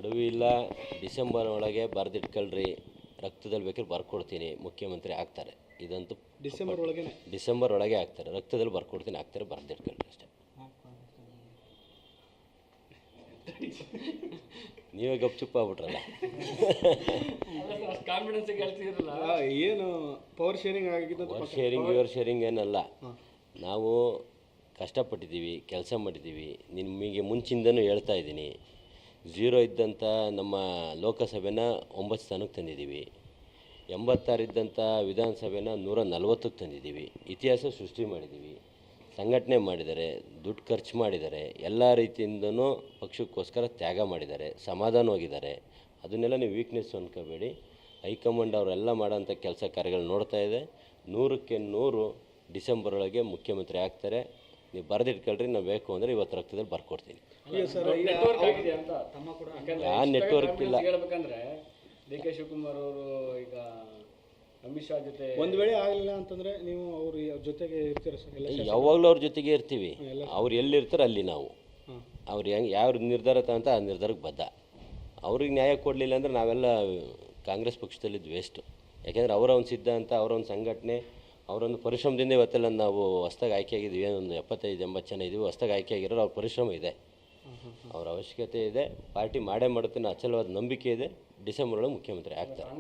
ಗಡುವು ಇಲ್ಲ. ಡಿಸೆಂಬರ್ ಒಳಗೆ ಬರೆದಿಟ್ಕೊಳ್ರಿ, ರಕ್ತದಲ್ಲಿ ಬೇಕಾದ್ರೆ ಬರ್ಕೊಡ್ತೀನಿ, ಮುಖ್ಯಮಂತ್ರಿ ಆಗ್ತಾರೆ. ಇದಂತೂ ಡಿಸೆಂಬರ್ ಒಳಗೆ ಆಗ್ತಾರೆ. ರಕ್ತದಲ್ಲಿ ಬರ್ಕೊಡ್ತೀನಿ, ಆಗ್ತಾರೆ, ಬರೆದಿಟ್ಕೊಳ್ರಿ ಅಷ್ಟೇ. ನೀವೇ ಗಪ್ಚುಪ್ಪ ಆಗ್ಬಿಟ್ರಲ್ಲ. ಏನು ಪವರ್ ಶೇರಿಂಗ್ ಆಗಿದ್ದು? ಪವರ್ ಶೇರಿಂಗ್ ಏನಲ್ಲ. ನಾವು ಕಷ್ಟಪಟ್ಟಿದ್ದೀವಿ, ಕೆಲಸ ಮಾಡಿದ್ದೀವಿ. ನಿಮಗೆ ಮುಂಚಿಂದನೂ ಹೇಳ್ತಾ ಇದ್ದೀನಿ, 0 ಇದ್ದಂಥ ನಮ್ಮ ಲೋಕಸಭೆನ 9 ಸ್ಥಾನಕ್ಕೆ ತಂದಿದ್ದೀವಿ. 86 ಇದ್ದಂಥ ವಿಧಾನಸಭೆನ 140ಕ್ಕೆ ತಂದಿದ್ದೀವಿ. ಇತಿಹಾಸ ಸೃಷ್ಟಿ ಮಾಡಿದ್ದೀವಿ. ಸಂಘಟನೆ ಮಾಡಿದ್ದಾರೆ, ದುಡ್ಡು ಖರ್ಚು ಮಾಡಿದ್ದಾರೆ, ಎಲ್ಲ ರೀತಿಯಿಂದನೂ ಪಕ್ಷಕ್ಕೋಸ್ಕರ ತ್ಯಾಗ ಮಾಡಿದ್ದಾರೆ, ಸಮಾಧಾನವಾಗಿದ್ದಾರೆ. ಅದನ್ನೆಲ್ಲ ನೀವು ವೀಕ್ನೆಸ್ ಅನ್ಕೋಬೇಡಿ. ಹೈಕಮಾಂಡ್ ಅವರೆಲ್ಲ ಮಾಡೋಂಥ ಕೆಲಸ ಕಾರ್ಯಗಳು ನೋಡ್ತಾ ಇದೆ. 100ಕ್ಕೆ 100 ಡಿಸೆಂಬರ್ ಒಳಗೆ ಮುಖ್ಯಮಂತ್ರಿ ಆಗ್ತಾರೆ. ನೀವು ಬರೆದಿಟ್ಕೊಳ್ರಿ, ನಾವು ಬೇಕು ಅಂದರೆ ಇವತ್ತು ರಕ್ತದಲ್ಲಿ ಬರ್ಕೊಡ್ತೀನಿ. ಆ ನೆಟ್ವರ್ಕ್ ಇಲ್ಲ. ಡಿ.ಕೆ. ಶಿವಕುಮಾರ್ ಅವರು ಈಗ ಅಮಿತ್ ಶಾ ಜೊತೆ ಒಂದು ವೇಳೆ ಆಗಲಿಲ್ಲ ಅಂತಂದರೆ ನೀವು ಅವ್ರ ಜೊತೆಗೆ ಇರ್ತೀರ ಸರ್? ಯಾವಾಗಲೂ ಅವ್ರ ಜೊತೆಗೆ ಇರ್ತೀವಿ. ಅವ್ರು ಎಲ್ಲಿರ್ತಾರೆ ಅಲ್ಲಿ ನಾವು. ಅವ್ರು ಯಾವ ನಿರ್ಧಾರ ತಗೊಂತ ಆ ನಿರ್ಧಾರಕ್ಕೆ ಬದ್ಧ. ಅವ್ರಿಗೆ ನ್ಯಾಯ ಕೊಡಲಿಲ್ಲ ಅಂದರೆ ನಾವೆಲ್ಲ ಕಾಂಗ್ರೆಸ್ ಪಕ್ಷದಲ್ಲಿದ್ದು ವೇಸ್ಟು. ಯಾಕೆಂದರೆ ಅವರ ಒಂದು ಸಿದ್ಧಾಂತ, ಅವರ ಒಂದು ಸಂಘಟನೆ, ಅವರೊಂದು ಪರಿಶ್ರಮದಿಂದ ಇವತ್ತೆಲ್ಲ ನಾವು ಹೊಸ್ದಾಗಿ ಆಯ್ಕೆ ಆಗಿದ್ದೀವಿ. ಒಂದು 75-80 ಜನ ಇದ್ದೀವಿ. ಹೊಸ್ದಾಗಿ ಆಯ್ಕೆ ಆಗಿರೋರು ಅವ್ರ ಪರಿಶ್ರಮ ಇದೆ, ಅವ್ರ ಅವಶ್ಯಕತೆ ಇದೆ. ಪಾರ್ಟಿ ಮಾಡೇ ಮಾಡುತ್ತೆ, ಅಚಲವಾದ ನಂಬಿಕೆ ಇದೆ. ಡಿಸೆಂಬರ್ ಒಳಗೆ ಮುಖ್ಯಮಂತ್ರಿ ಆಗ್ತಾರೆ.